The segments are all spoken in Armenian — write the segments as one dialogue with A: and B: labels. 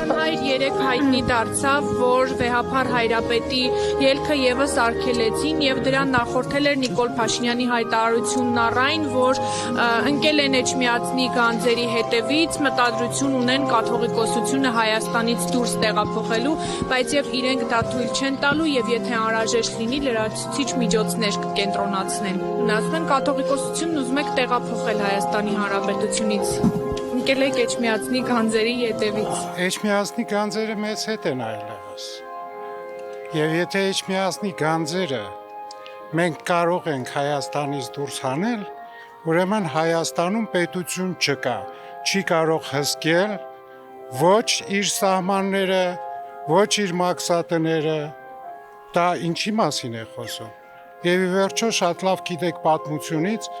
A: Հայր երեք հայտնի դարձավ, որ վեհափառ Հայրապետի ելքը եւս արգելեցին եւ դրան նախորդել էր Նիկոլ Փաշինյանի հայտարարությունն առայն, որ ընկել են Էջմիածնի գանձերի հետևից, մտադրություն ունեն կաթողիկոսությունը Հայաստանից դուրս տեղափոխելու, բայց եւ իրենք դա թույլ չեն տալու եւ եթե անհրաժեշտ լինի լրացուցիչ միջոցներ կկենտրոնացնեն։ Ասում են կաթողիկոսությունն ուզում եք տեղափոխել Հայաստանի Հանրապետությունից։ Ընկել եք Էջմիածնի գանձերի ետևից։
B: Էջմիածնի գանձերը մեծ հետ են այլևս։ Եվ եթե Էջմիածնի գանձերը մենք կարող ենք Հայաստանից դուրս հանել, ուրեմն Հայաստանում պետություն չկա, չի կարող հսկել ոչ իր սահմանները, ոչ իր մաքսատները, դա ինչի մասին է խոսում։ Եվ ի վերջո շատ լավ գիտեք պատմությունից,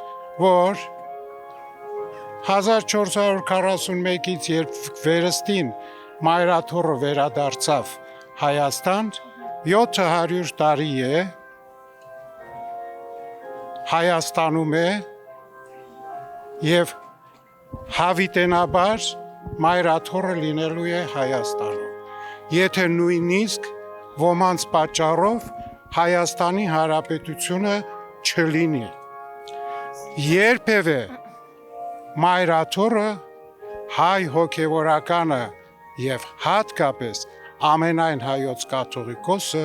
B: որ 1441-ից երբ վերստին Մայրաթոռը վերադարձավ Հայաստան, 700 տարի է Հայաստանում է եւ հավիտենաբար Մայրաթոռը լինելու է Հայաստանում։ Եթե նույնիսկ ոմանց պատճառով Հայաստանի Հանրապետությունը չլինի։ Երբևէ Մայրաթոռը հայ հոգևորականը եւ հատկապես ամենայն հայոց կաթողիկոսը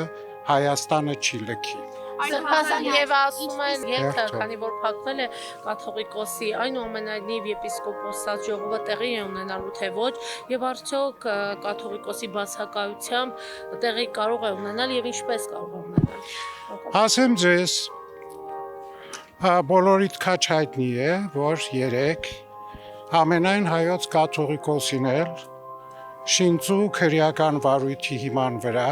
B: Հայաստանը չի լքի։
C: Սրբազան եւ ասում են ելքը, քանի որ փակվել է կաթողիկոսի, այնուամենայնիվ եպիսկոպոսած ժողովը տեղի է ունենալու թե ոչ, եւ արդյոք կաթողիկոսի բացակայությամբ տեղի կարող է ունենալ եւ ինչպես կարող է ունենալ։
B: Ասեմ ձեզ, բոլորիդ քաչ հայտնի է, որ երեք ամենայն հայոց կաթողիկոսին էլ շինծու քրեական վարույթի հիման վրա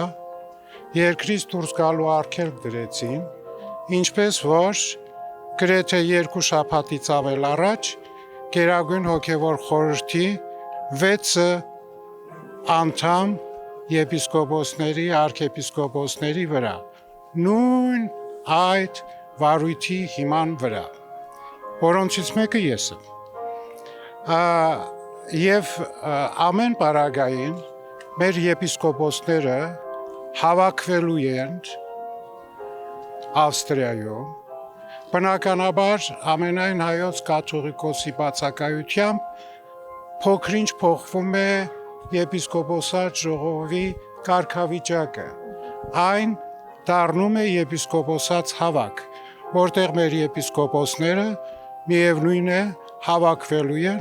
B: երկրից դուրս գալու արգելք դրեցին, ինչպես որ գրեթե 2 շաբաթից ավել առաջ Գերագույն հոգևոր խորհրդի 6 անդամ եպիսկոպոսների, արքեպիսկոպոսների վրա, նույն այդ վարույթի հիման վրա, որոնցից մեկը ես եմ։ Եվ ամեն պարագային մեր եպիսկոպոսները հավաքվելու են Ավստրիայում, բնականաբար ամենայն հայոց կաթողիկոսի բացակայությամբ փոքրինչ փոխվում է եպիսկոպոսատ ժողովի կարգավիճակը, այն դառնում է եպիսկոպոսած հավաք, որտեղ մեր եպիսկոպոսները միևնույն է հավաքվելու են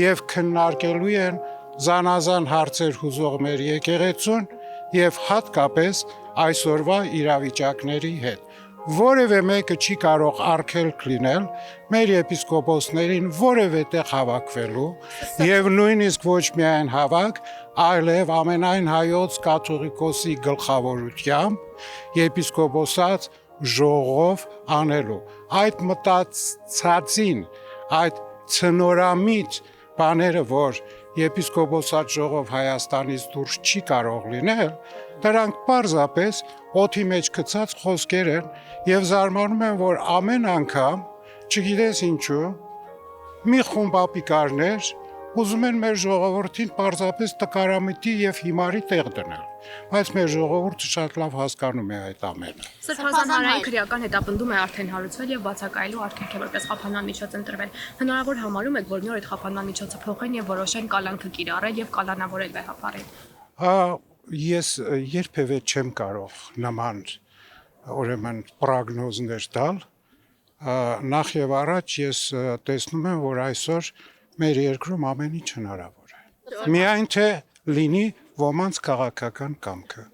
B: եւ քննարկելու են զանազան հարցեր հուզող մեր եկեղեցուն եւ հատկապես այսօրվա իրավիճակների հետ։ Որևէ մեկը չի կարող արգելք լինել մեր եպիսկոպոսներին որևէ տեղ հավաքվելու եւ նույնիսկ ոչ միայն հավաք, այլև ամենայն հայոց կաթողիկոսի գլխավորությամբ եպիսկոպոսած ժողով անելու։ Այդ մտածածին, այդ ցնորամիտ բաները, որ եպիսկոպոսատ ժողով Հայաստանից դուրս չի կարող լինել, դրանք պարզապես օդի մեջ գցած խոսքեր են եւ զարմանում են, որ ամեն անգամ, չգիտես ինչու, մի խումբ ապիկարներ ուզում են մեր ժողովրդին պարզապես տկարամիտի եւ հիմարի տեղ դնել, բայց մեր ժողովուրդը շատ լավ հասկանում է այդ ամենը։
D: Սրբազան հանրային քրեական հետապնդում է արդեն հարուցվել եւ բացակայելու արգելք է որպես խափանման միջոց ընտրվել։ Հնարավոր համարում եք, որ նոր այդ խափանման միջոցը փոխեն եւ որոշեն կալանքը կիրառել եւ կալանավորել վեհապարին։
B: Ես երբևէ չեմ կարող նման ուրեմն պրոգնոզներ տալ։ Նախ եւ առաջ ես տեսնում եմ, որ այսօր մեր երկրում ամեն ինչ հնարավոր է։ Միայն թե լինի ոմանց քաղաքական կամքը։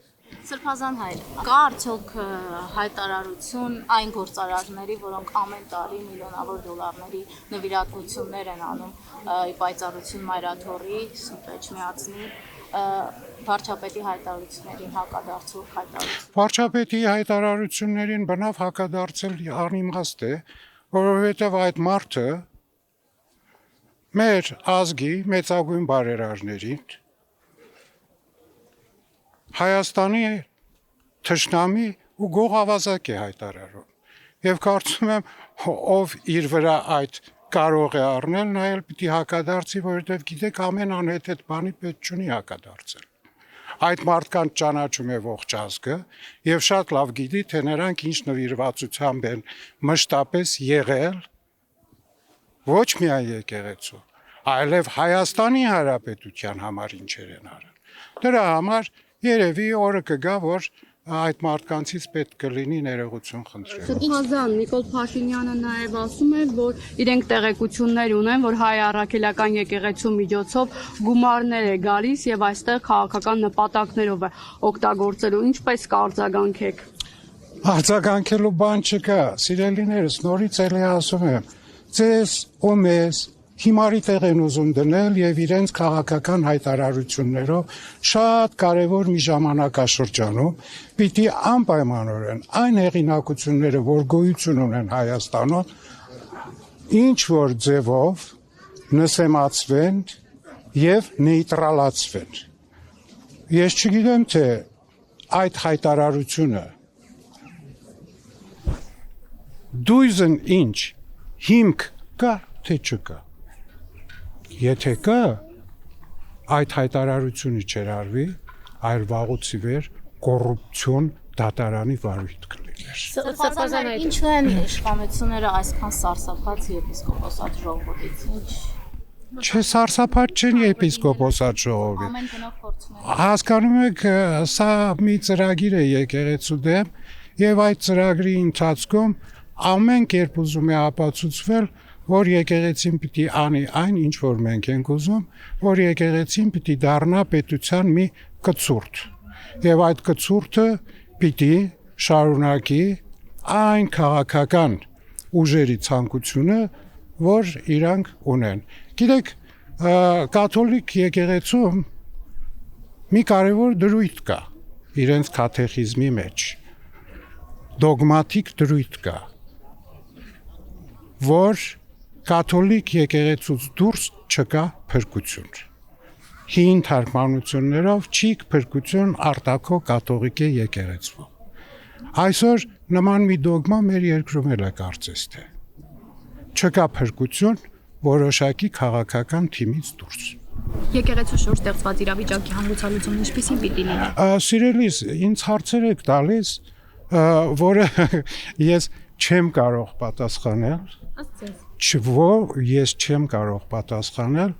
E: Սրբազան հայր, կա արդյոք հայտարարություն այն գործարարների, որոնք ամեն տարի միլիոնավոր դոլարների նվիրատվություններ են անում ի պայծառություն Մայրաթոռի, Սուրբ Էջմիածնի, վարչապետի հայտարարություններին հակադարձող հայտարարություն։
B: Վարչապետի հայտարարություններին բնավ հակադարձել անիմաստ է, որովհետև այդ մարդը մեր ազգի մեծագույն բարերարներին Հայաստանի թշնամի ու գող ավազակ է հայտարարում։ Եվ կարծում եմ, ով իր վրա այդ կարող է առնել, նա էլ պիտի հակադարձի, որովհետև գիտեք ամեն անհետ բանի պետք չունի հակադարձել։ Այդ մարդկանց ճանաչում է ողջ ազգը եւ շատ լավ գիտի, թե նրանք ինչ նվիրվածությամբ են մշտապես եղել ոչ միայն եկեղեցու, այլև Հայաստանի Հանրապետության համար ինչեր են արել։ Դրա համար երևի օրը կգա, որ այդ մարդկանցից պետք կլինի ներողություն խնդրել։
F: Սրբազան Նիկոլ Փաշինյանը նաև ասում է, որ իրենք տեղեկություններ ունեն, որ հայ առաքելական եկեղեցու միջոցով գումարներ է գալիս եւ այստեղ քաղաքական նպատակներով է օգտագործելու։ Ինչպես կարձագանքեք։
B: Արձագանքելու բան չկա, սիրելիներս, նորից էլի ասում եմ, ձեզ ու մեզ հիմարի տեղ են ուզում դնել եւ իրենց քաղաքական հայտարարություններով շատ կարեւոր մի ժամանակաշրջանում պիտի անպայմանորեն այն հեղինակությունները, որ գոյություն ունեն Հայաստանում, ինչ որ ձևով նսեմացվեն եւ նեյտրալացվեն։ Ես չգիտեմ, թե այդ հայտարարությունը դույզն ինչ հիմք կա, թե չկա։ Եթե կա, այդ հայտարարությունը չերարվի, այլ վաղուց ի վեր կոռուպցիոն դատարանի վարույթ կլիներ։
E: Սրբազան ինչու են իշխանությունները այսքան սարսափած եպիսկոպոսատ ժողովից։
B: Չէ, սարսափած չեն եպիսկոպոսատ ժողովի։
E: Ամեն գնով փորձում են։
B: Հասկանում եք, սա մի ծրագիր է եկեղեցու դեմ եւ այդ ծրագրի ընթացքում ամեն կերպ ուզում է ապացուցվել, որ եկեղեցին պիտի անի այն, ինչ որ մենք ենք ուզում, որ եկեղեցին պիտի դառնա պետության մի կցուրդ։ Եվ այդ կցուրդը պիտի շարունակի այն քաղաքական ուժերի ցանկությունը, որ իրանք ունեն։ Գիտեք, կաթոլիկ եկեղեցում մի կարևոր դրույթ կա իրենց կատեխիզմի մեջ։ Դոգմատիկ դրույթ կա, որ կաթոլիկ եկեղեցուց դուրս չկա փրկություն։ Հին թարգմանություններով չի փրկություն արտաքո կաթողիկ եկեղեցու։ Այսօր նման մի դոգմա մեր երկրում էլ է կարծես թե։ Չկա փրկություն որոշակի քաղաքական թիմից դուրս։
D: Եկեղեցու շուրջ ստեղծված իրավիճակի հանգուցալուծումն ինչպիսին պիտի լինի։
B: Սիրելիս, ինձ հարցեր եք տալիս, որը ես չեմ կարող պատասխանել։ Ես չեմ կարող պատասխանել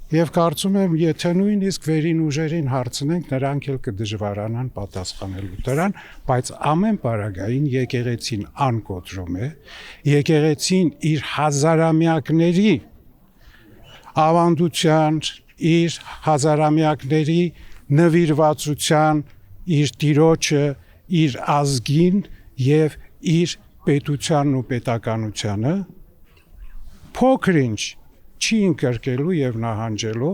B: եւ կարծում եմ, եթե նույնիսկ վերին ուժերին հարցնենք, նրանք էլ կդժվարանան պատասխանելու դրան, բայց ամեն պարագային եկեղեցին անկոտրում է, եկեղեցին իր հազարամյակների ավանդության, իր հազարամյակների նվիրվածության, իր տիրոջը, իր ազգին եւ իր պետությանն ու պետականությանը փոքր-ինչ չի ընկրկելու եւ նահանջելու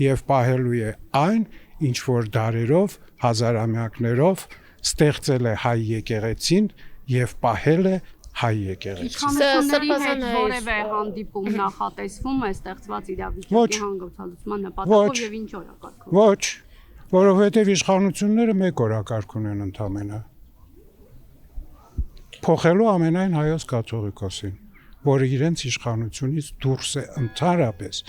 B: եւ պահելու է այն, ինչ որ դարերով, հազարամյակներով ստեղծել է հայ եկեղեցին եւ պահել է հայ եկեղեցին։
F: Իշխանությունների հետ որևէ հանդիպում նախատեսվում է ստեղծված իրավիճակի հանգուցալուծման նպատակով եւ ինչ օրակարգով։
B: Ոչ, որովհետեւ իշխանությունները մեկ օրակարգ ունեն ընդամենը։ Փոխելու ամենայն հայոց կաթողիկոսին, որը իրենց իշխանությունից դուրս է ընդհանրապես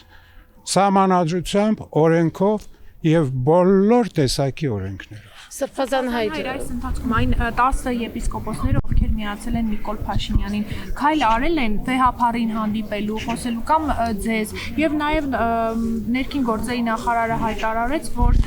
B: սահմանադրությամբ, օրենքով եւ բոլոր տեսակի օրենքներով։
C: Սրբազան հայր։
A: Այս ընթացքում այն 10 եպիսկոպոսները, ովքեր միացել են Նիկոլ Փաշինյանին, քայլ արել են վեհափառին հանդիպելու, խոսելու կամ ձեզ, եւ նաեւ ներքին գործերի նախարարը հայտարարեց, որ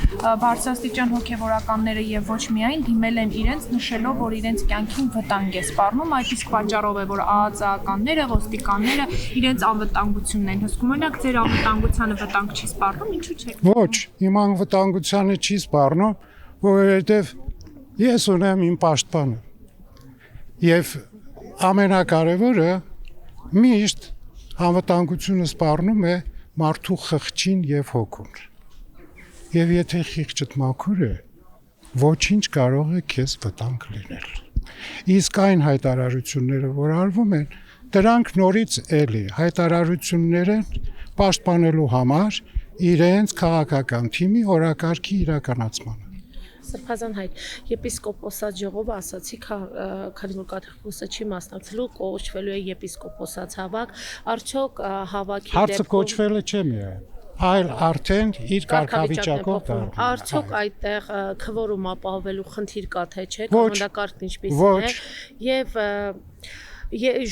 A: բարձրաստիճան հոգեվորականները եւ ոչ միայն դիմել են իրենց, նշելով, որ իրենց կյանքին վտանգ է սպառնում, այդ իսկ պատճառով է, որ ԱԱԾ-ականները, ոստիկանները իրենց անվտանգությունն են հսկում։ Օրինակ, ձեր անվտանգությանը վտանգ չի սպառնում, ինչու՞ չեք։
B: Ոչ, իմ անվտանգությանը չի սպառնում, որովհետև ես ունեմ իմ պաշտպանը եւ ամենակարևորը միշտ անվտանգությունը սպառնում է մարդու խղճին եւ հոգուն եւ եթե խիղճդ մաքուր է ոչինչ կարող է քեզ վտանգ լինել իսկ այն հայտարարությունները որ արվում են դրանք նորից էլի հայտարարություններ են պաշտպանելու համար իրենց քաղաքական թիմի օրակարգի իրականացմանը
C: Սրբազան հայր, եպիսկոպոսած ժողովը ասացի, քանի որ կաթողիկոսը չի մասնակցելու, կոչվելու է եպիսկոպոսած հավաք, արդյոք հավաքի
B: Հարցը կոչվել է չէ միայն, այլ արդեն իր կարգավիճակով դառնում։
C: Արդյոք այդտեղ քվորում ապահովելու խնդիր կա թե չէ, կանոնակարգն ինչպիսին է, եւ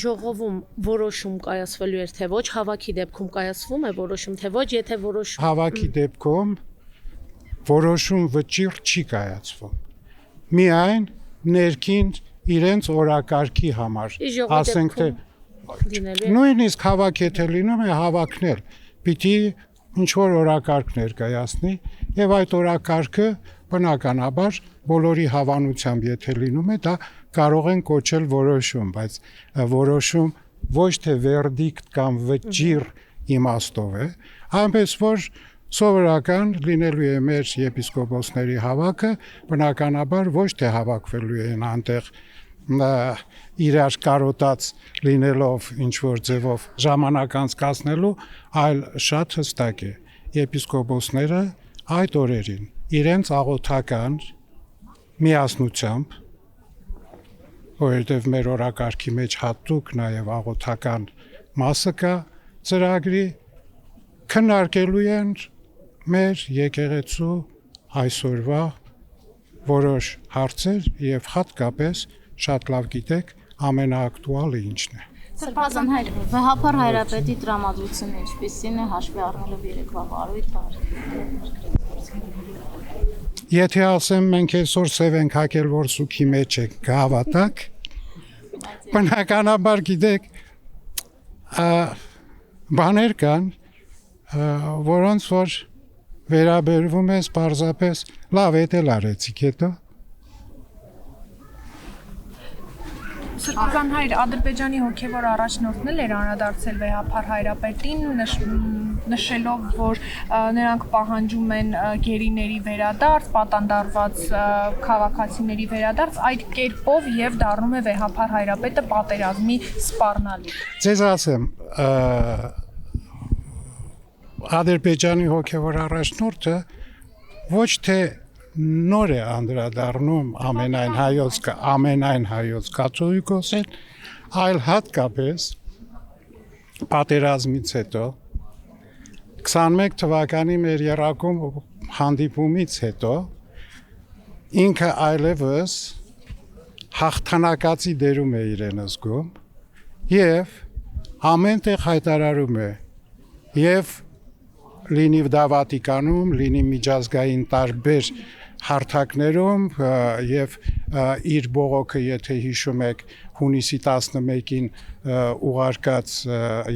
C: ժողովում որոշում կայացվելու էր թե ոչ, հավաքի դեպքում կայացվում է որոշում թե ոչ, եթե որոշում
B: Հավաքի դեպքում որոշում վճիռ չի կայացվում։ Միայն ներքին իրենց օրակարգի համար, ասենք թե նույնիսկ հավաք եթե լինում է հավաքնել, պիտի ինչ որ օրակարգ ներկայացնի եւ այդ օրակարգը բնականաբար բոլորի հավանությամբ եթե լինում է, դա կարող են կոչել որոշում, բայց որոշում ոչ թե վերդիկտ կամ վճիռ իմաստով է, այնպես որ սովորական լինելու է մեր եպիսկոպոսների հավաքը, բնականաբար ոչ թե հավաքվելու են այնտեղ իրար կարոտած լինելով ինչ որ ձևով ժամանակ անցկացնելու, այլ շատ հստակ է եպիսկոպոսները այդ օրերին իրենց աղոթական միասնությամբ, որովհետև մեր օրակարգի մեջ հատուկ նաև աղոթական մասը կա ծրագրի, քննարկելու են մեր եկեղեցու այսօրվա որոշ հարցեր եւ հատկապես շատ լավ գիտեք ամենաակտուալը ինչն է։
E: Սրբազան հայր, վեհափառ հայրապետի տրամադրությունը ինչպիսին է հաշվի առնելով երեկվա վարույթը։
B: Եթե ասեմ մենք այսօր սև ենք հակել, որ սուքի մեջ եք, կհավատաք։ Բնականաբար գիտեք, բաներ կան, որոնց որ վերաբերվում ես պարզապես լավ էդ էլ արեցիք հետո։
A: Սրբազան հայր Ադրբեջանի հոգևոր առաջնորդն էր անդրադարձել վեհափառ հայրապետին, նշելով, որ նրանք պահանջում են գերիների վերադարձ, պատանդարված քաղաքացիների վերադարձ, այդ կերպով եւ դառնում է վեհափառ հայրապետը պատերազմի սպառնալիք։
B: Ձեզ ասեմ, Ադրբեջանի հոգևոր առաջնորդը ոչ թե նոր է անդրադառնում ամենայն հայոց կաթողիկոսին, այլ հատկապես պատերազմից հետո 21 թվականի մեր եռակում հանդիպումից հետո ինքը այլևս հաղթանակացի դերում է իրեն զգում եւ ամենտեղ հայտարարում է եւ լինի դա Վատիկանում, լինի միջազգային տարբեր հարթակներում եւ իր բողոքը, եթե հիշում եք, հունիսի 11-ին ուղարկած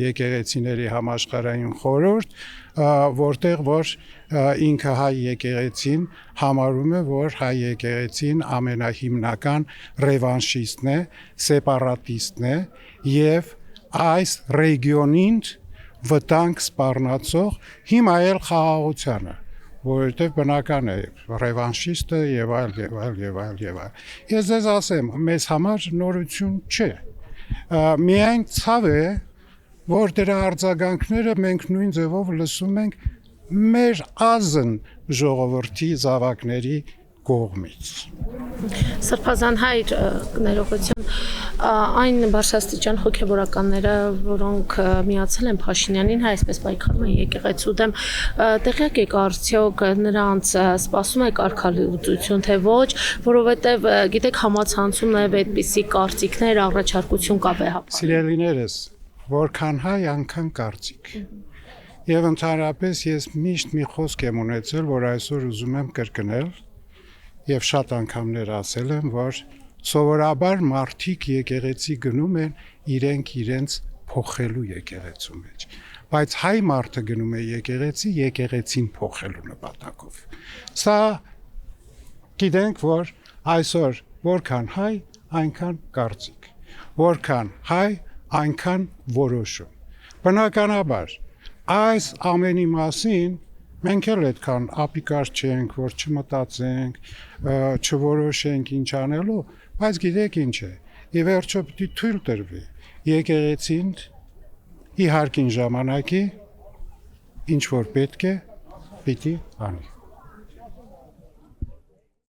B: եկեղեցիների համաշխարհային խորհուրդ, որտեղ որ ինքը հայ եկեղեցին համարում է, որ հայ եկեղեցին ամենահիմնական ռևանշիստն է, սեպարատիստն է եւ այս ռեգիոնին վտանգ սպառնացող հիմա էլ խաղաղությանը, որովհետև բնական է ռևանշիստը եւ այլ։ Ես ձեզ ասեմ, մեզ համար նորություն չէ։ Միայն ցավ է, որ դրա արձագանքները մենք նույն ձևով լսում ենք մեր ազն ժողովրդի զավակների կողմից։
C: Սրբազան հայր ներողություն, այն բարձրաստիճան հոգևորականները, որոնք միացել են Փաշինյանին, այսպես պայքարում են եկեղեցու դեմ, տեղյակ եք արդյոք նրանց սպասում է կարգալուծություն թե ոչ, որովհետև գիտեք համացանցում նաև այդպիսի կարծիքներ, առաջարկություն կա վեհապար։
B: Սիրելիներս, որքան հայ, անքան կարծիք։ Եվ ընդհանրապես ես միշտ մի խոսք եմ ունեցել, որ այսօր ուզում եմ կրկնել, եւ շատ անգամներ ասել եմ, որ սովորաբար մարդիկ եկեղեցի գնում են իրենց փոխելու եկեղեցու մեջ, բայց հայ մարդը գնում է եկեղեցին փոխելու նպատակով։ Սա գիտենք, որ այսօր որքան հայ, այնքան կարծիք, որքան հայ, այնքան որոշում։ Բնականաբար այս ամենի մասին մենք էլ այդքան ապիկար չենք, որ չմտածենք, չորոշենք ինչ անելու, բայց գիտեք ինչ է, ի վերջո պիտի թույլ տրվի եկեղեցին իհարկին ժամանակի ինչ որ պետք է պիտի անի։